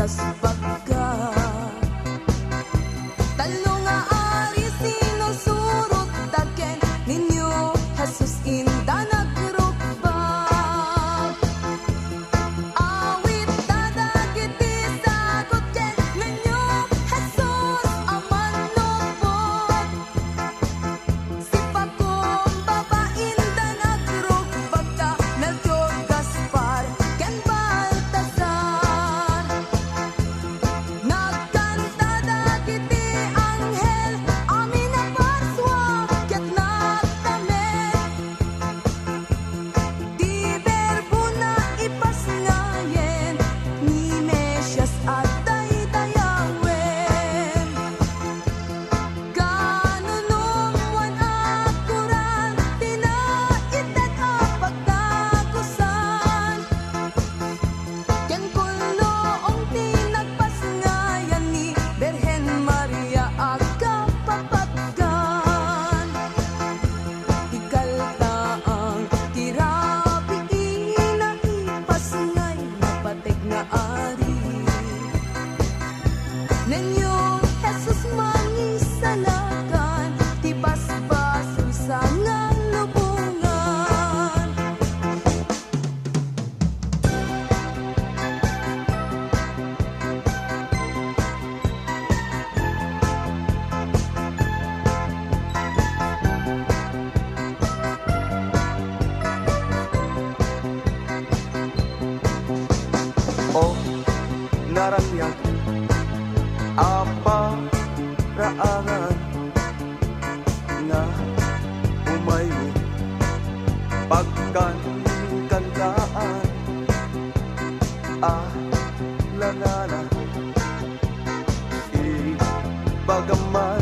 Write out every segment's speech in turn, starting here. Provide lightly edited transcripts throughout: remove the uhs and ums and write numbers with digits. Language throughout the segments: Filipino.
tas pagka talo nga ari sinusurot daken ninyo Jesus inda nagrukbang awit dadagiti sagot ken ninyo Jesus aman nupot si pagkong babain da nagrukbang ka Melchor Gaspar ken Baltasar nagkanta dagiti anghel amin na parswa ket nagtamet di berbo na ipasngayen ni Mesias at daydayawen kanunumwan akuran tinaited a pagdagusan ken kulnoong tinagpasngayan ni Birhen Maria agkapapatgan ikaltaang tirapi ina ipasngay napateg nga ari nenyo Jesus mangisalakan ti basbasol sa nga lubungan O narangyak apa raangan na umayo pagkankantaan lanana bagaman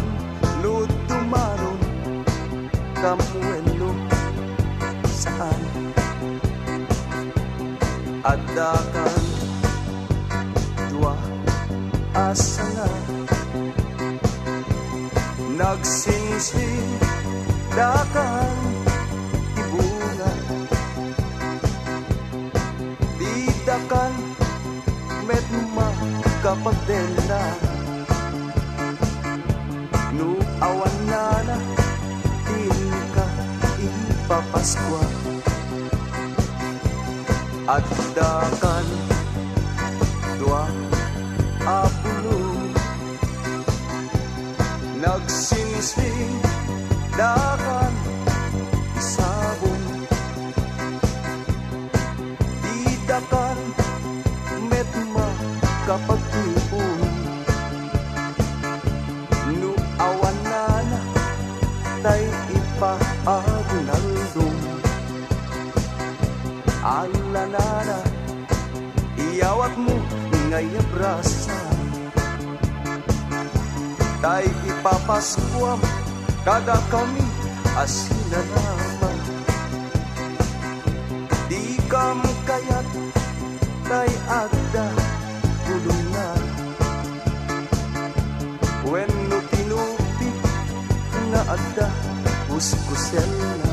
lutumaron kamuelo saan adakan dua asa nga nagsingsing dakan ibungan didakan medma kapagdela no awan na ka ipapaskwa at dakan dua apulo nagsingsing dakan isabong didakan medma kapagtipon no awan na tay ipaagunaldong alanana iyawat mo ngay abrasa tay ipapaskuam kada kami asina naman di kam kayat tay agda kulungan wenno tinupi na adda uskusel na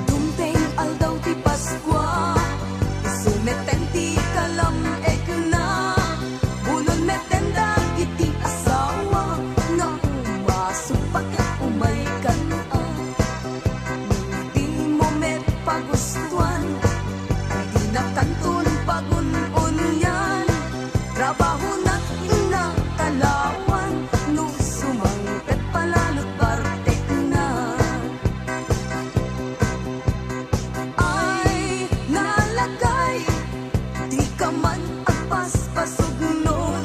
Dumpeng aldaw ti Paskwa isumeten ti kalam ekna bunon meten dagiti asawa nga umasok pagkat umay kana di mo met pagustuhan di nakantun pagun-un yan trabaho na inakalawan no sumangpet palalot bartek na ay nalagay di ka man agpaspasugnon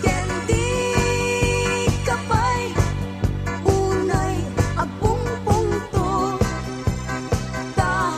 ken di kapay unay agpungpungto ta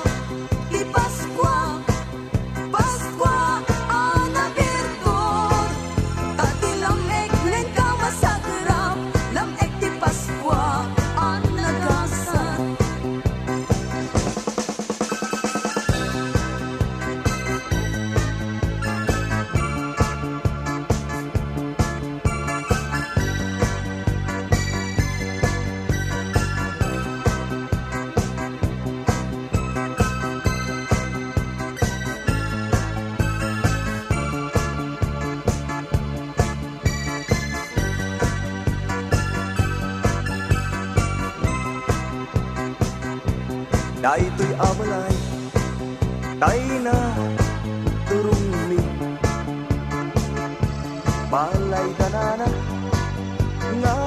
Tay to'y amalay, tay na turumi. Balay danana nga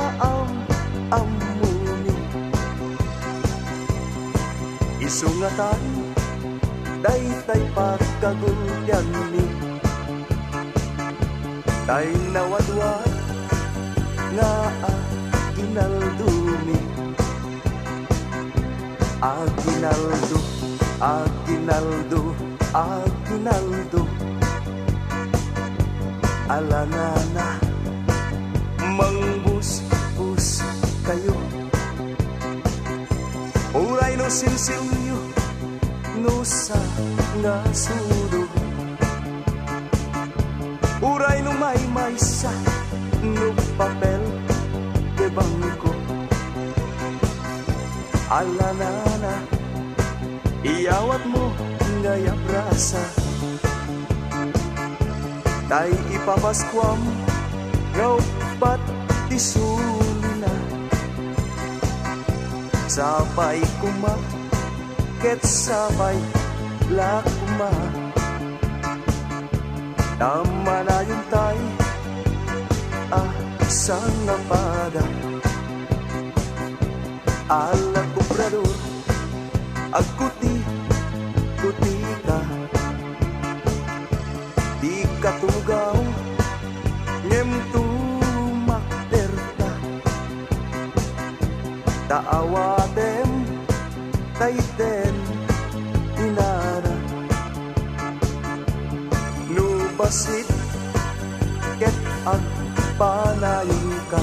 amuni. Isungatan, day pagkagulyan ni. Tay nawadwad nga ginaldumi. Aguinaldo, Aguinaldo, Aguinaldo. Alanana, mangbus-bus kayo. Uray no sinsilyo, no sa nga sudo. Uray no may maysa, no papel de bangko. Alanana, iyawat mo ngay abrasa. Tay ipapaskwam, ngaw ba't isulina. Sabay kuma, ket sabay lakuma. Tama na yun tay, sang napada. Ala kubrador, agkuti ka. Di katugaw, ngem tumakderta. Taawatem, tayten, inara. Nubasit, ket agpanayin ka.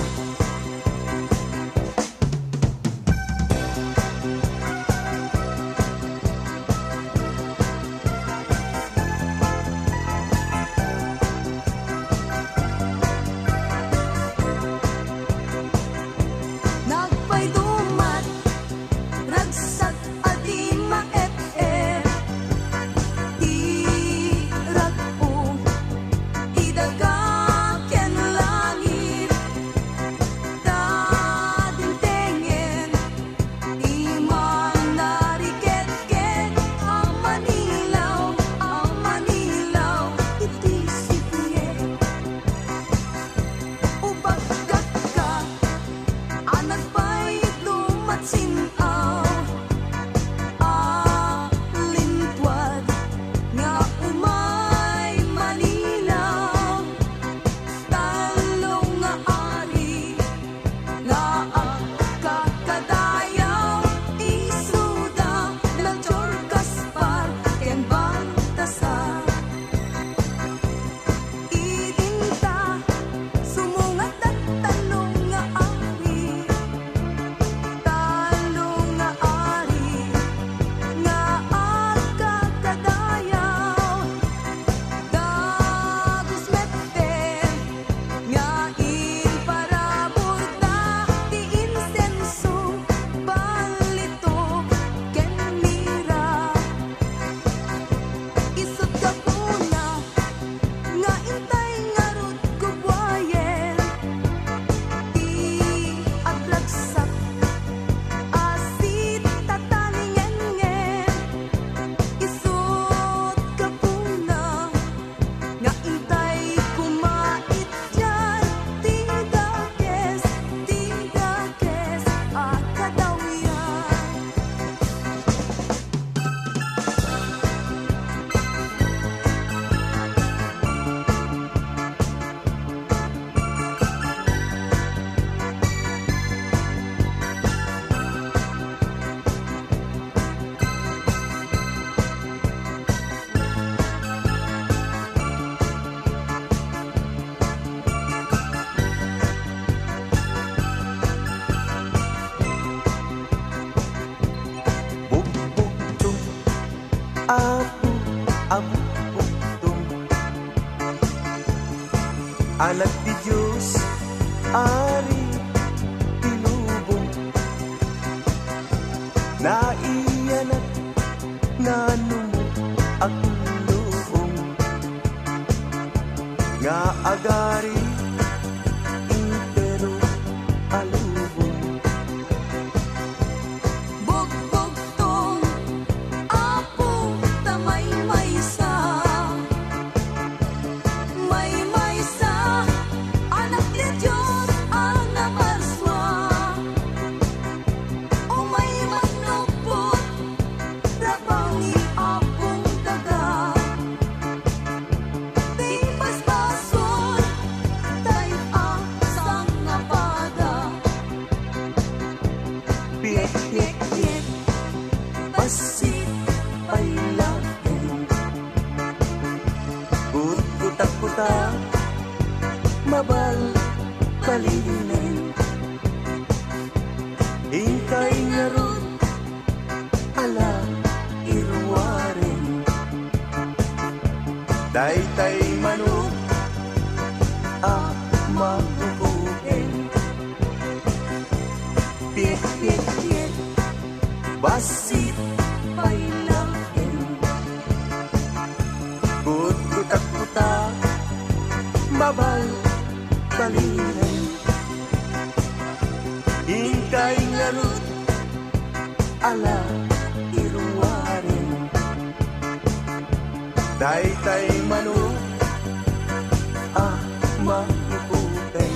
Nagpay dumat, ragsak adi maep-ep. Irag po, idaga ken langit. Dadintengen, iman nariket-ket. Ang Manilaw, iti sipye. Ubagkat ka, anak pa'y lumatsinaw. Lintwad nga umay Manilaw. Talong nga ari nga kakadayaw. Isuda ng Gaspar ken Baltasar. Idinta sumungat at talong nga ari. Talong nga ari nga kakadayaw. Dagos metten nga inparaburda. Ti insenso balito ken mira. Isut ka puna nga intay nga rod gubwayen. Ti aglagsak asit tatalingengen. Isut ka puna nga intay kumait dyan. Tigakes akadawyan. Bug-bugtong, abu-abu-bugtong. Anak di Diyos, ari tinubong. Naiyanat nanong agluong. Nga agari intero alubong. Bugbugtong basit pailain Gut-gutak-guta Mabal palinin Hintay nga ron ala irwarin Daytay manok maguguhin Piet-piet-piet basit pailain Gut-gutak-gutak Mabal palinin Hintay nga ron ala irwarin Daytay manok maguguhin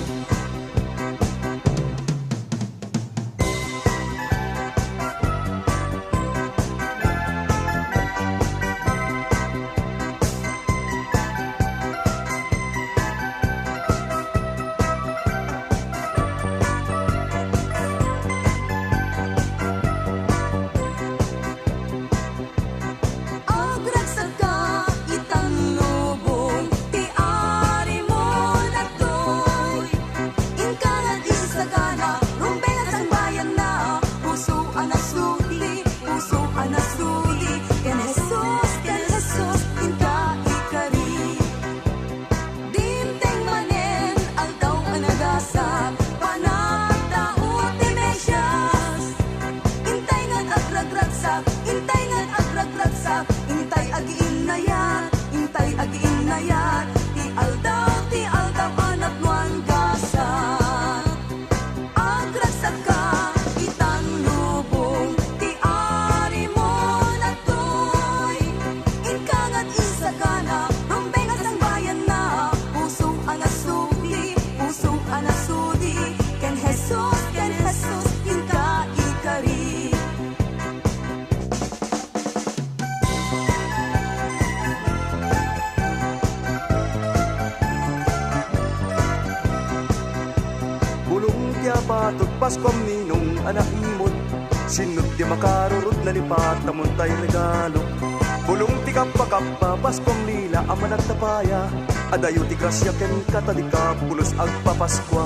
Agragsaka itang lubong ti ari mo nagtoy Inkangan isagana rumbengan sang bayan na Puso anasuli Ken Jesus inka ikari Dinteng manen aldaw anagasak Panatao ti Mesias Intay ngan agragragsak Intay agiin na yan Ti aldaw anak nuan gasak Agragsak ka itang lubong Ti ari mo nagtoy Inkangan isagana rumbengan sang bayan na Puso anasudi Ken Jesus inka ikari Bulong tiya patod paskom ninong anak imot Sinod di makarurod na lipat tamon tay regalo Bulong ti kappa paskom nila aman at tapaya Adayo ti grasya ken katadika pulos agpapaskwa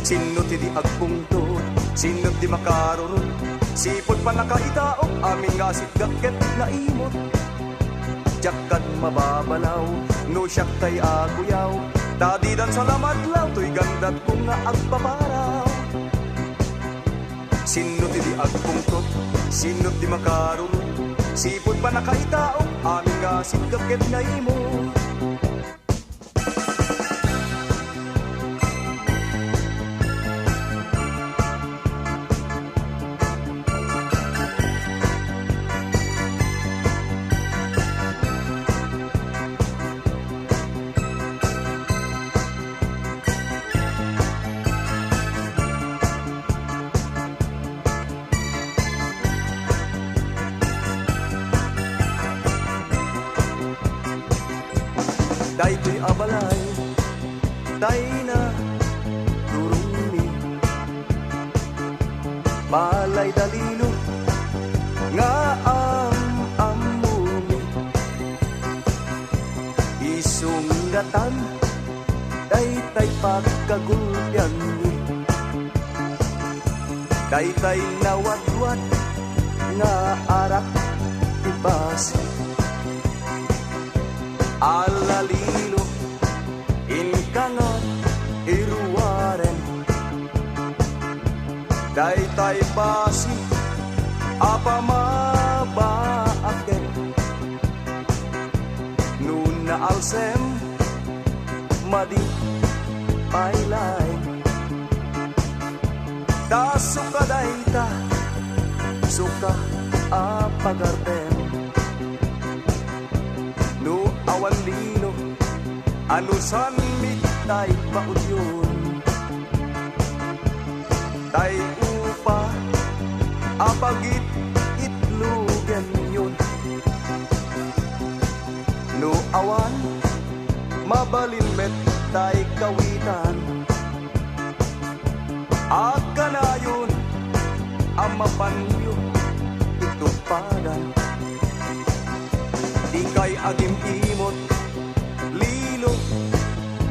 Sinod ti di agpungtod Sinod di makarurod Sipod pa nakaitaok amin nga sitgakket na imot Jakad mababalaw no siyak tay aguyaw Dadidan sa lamadlaw, to'y gandat ko nga agpaparaw Sinot di agpungtot, sinot di makarunod Sipod pa nakaitaong, amin nga sitgakket na imo Daytoy abalay, day na durumi Balay dalilo, nga ang amumi Isunggatan, daytay pagkagulyan ni Daytay nawadwat, nga arak ibas Alalilo, inkangot, iruwaren Daytay basi, apamabaaken Nuna alsem, madi pailay Da suka dayta, suka apagarden No awan lino, anusan mitay maudyon Tay upa, apagit itlugen yun No awan, mabalinmet tay kawitan Agkanayon, amapanyo pay agim imot lilo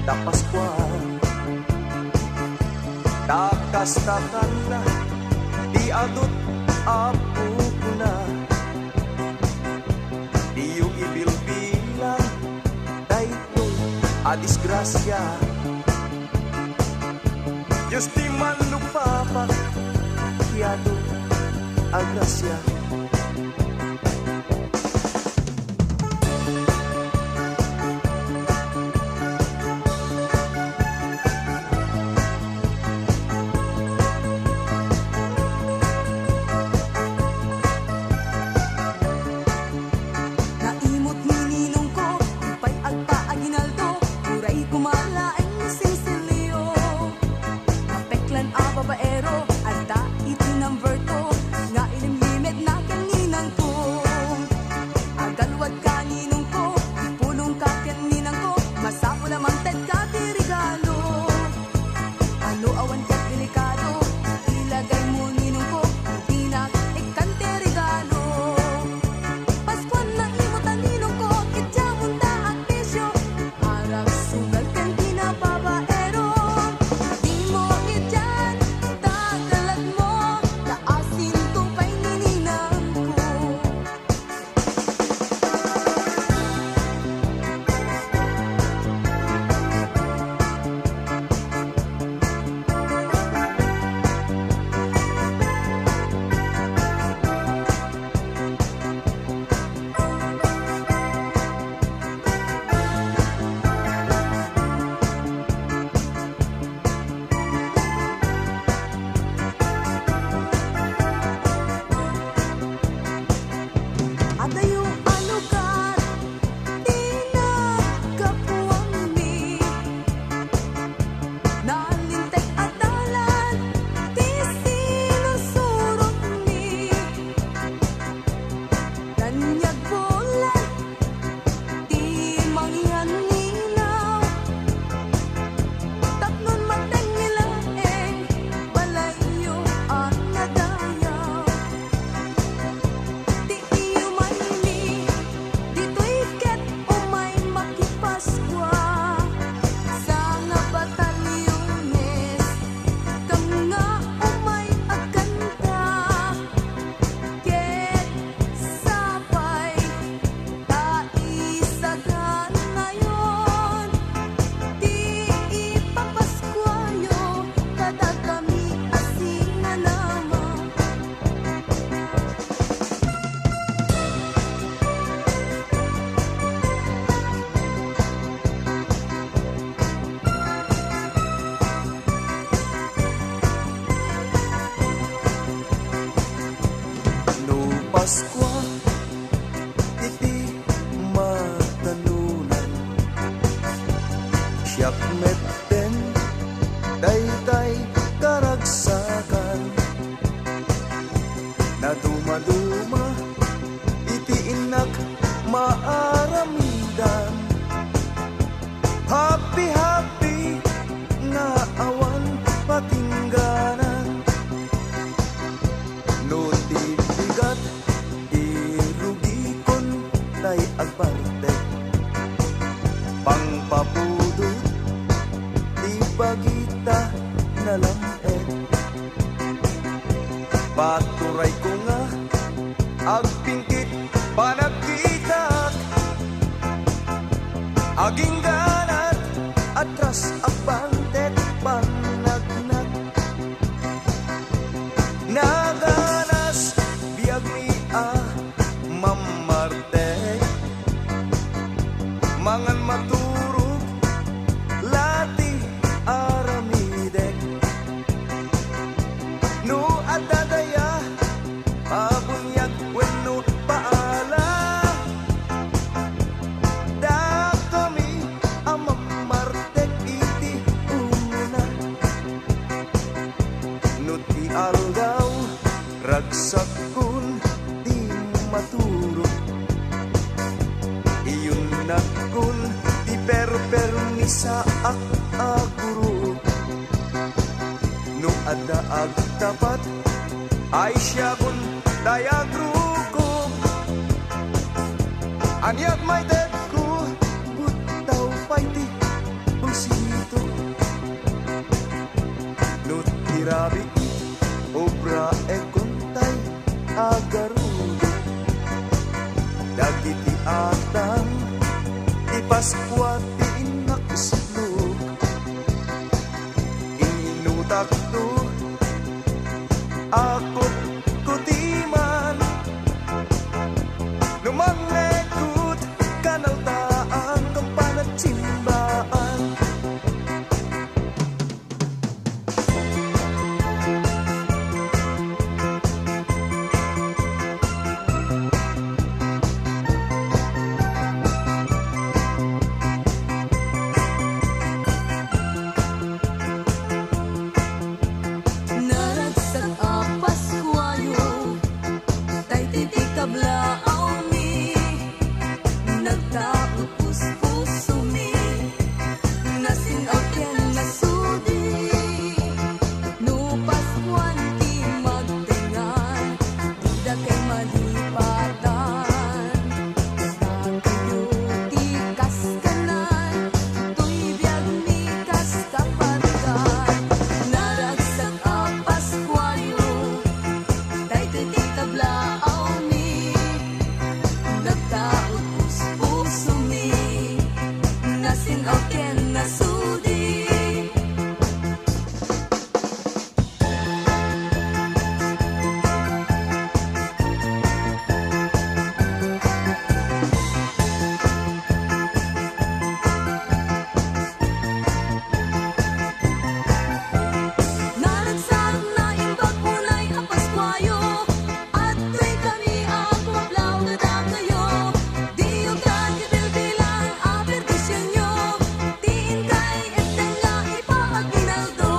da Pascual takas takan na di adot apo ko na di yung ibilbilang dayto a disgrasya Diyos di man lupapak kiyado a grasya Naimot ni ninong ko, ipay agpa aginaldo, uray kumalaeng sinsilyo. Napeklan a babaero, alta itinamberto, nga ilimlimed na kaninang ko. Agalwad ka ninong ko, ipulong ka kaninang ko, masapo naman ted ka ti regalo. Ano awan ka delikado, ilagay mo ninong ko, hindi na ikante regalo. Paskuan na imutan ninong ko, kitya munda ang bisyo, arag sugal kan pinababaero. Di mo ityan, tagalat mo, taasin tupay nininang ko. Adayo alugar, di nagkapuang mi. Nalintek adalan, di sinusurot mi. Kanyag bulan, di mangyan ninaw. Tapnon mateng nilaeng, balayo ang nadayaw. Di iyo manini, dito'y ket umay makipaswa. Sa nga batalyones, kam nga umay agkanta. Ket sapay, taisagan ngayon. Di ipapaskwayo, kada kami asina naman. no Paskwa iti matanunan siyak metten daytay karagsakan na dumaduma iti inak maaramidan happy happy nga awan patingganan no di bigat irugikon tay agparte pangpapudot di bagita na lamet paturay ko nga agpingkit panagkita aging ganat atras apantet panagnak naganas biag mi mamarte mangan maturog lati aramidek no adadaya pabunyag wenno paala da kami amamartek iti una no ti aldaw ragsak kun di maturog iyon nakun di permisa ak aguro no ada agtapat ay siya kun dayag ruko Aniat may dead ko, butaw paiti, busito. Nutirabi, obra e kontay, agarudo. Dagiti atang, ipaskwati inakuslog. Inutak to, akot kutiman. Lumangekut, kanaltaan, kampanat simbaan. Naragsak a Paskwayo, tay titikablaw mi, nagtaot puspuso mi, nasinaw ken nasudi. No Paskwan ti magtingan, tida kay malipatan. Sa kayo ti kaskanan, tuy biyag mi kaskapatan. Naragsak a Paskwayo, tay titikablaw mi, nagtaot puspuso mi, nasinaw ken nasudi. Naragsak na imbag punay ang Paskwayo, at tuy kami ang kumablaw na kayo. Diyo kan kibilbilang ang perdisyon nyo, tiin kay eteng nga ipaaginaldo.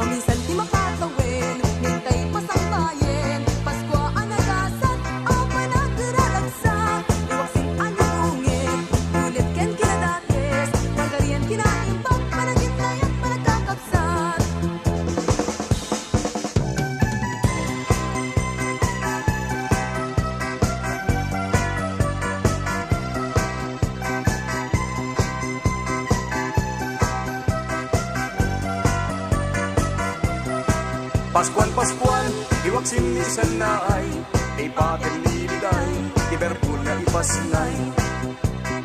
Maminsan di makatawin, nintay pasangbayin, Paskwa ang nagasat, ang panagraragsak. Iwaksin ang nalungit, ulit ken kinadates, pagarian kinaimbag, panagitnay at panagkakagsat. Paskuan, iwag sinisan na ay, ipaten niligay, iberbul na ipasingay.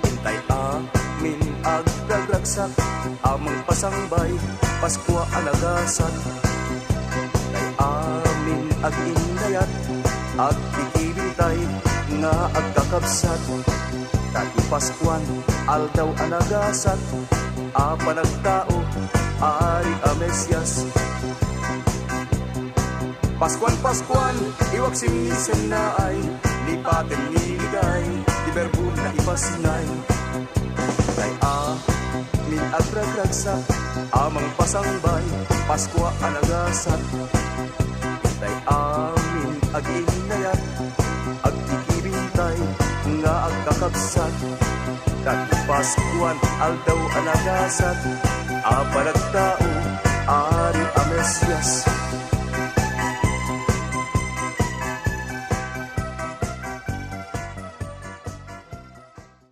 Intay amin agdagragsak, amang pasangbay, Paskwa alagasat. Intay amin aginayat, agkikibintay, nga agkakabsat. Tati Paskwan, aldaw alagasat, apanagtao, ari amesyas. Paskuan, iwag simnisen na ay, lipaten niligay, iberbul na ipasingay. Tay min agragragsak, amang pasangbay, Paskwa alagasat. Tay amin aginayat, agkikibintay, nga agkakabsat. Tati Paskwan, aldaw alagasat, apanagtao,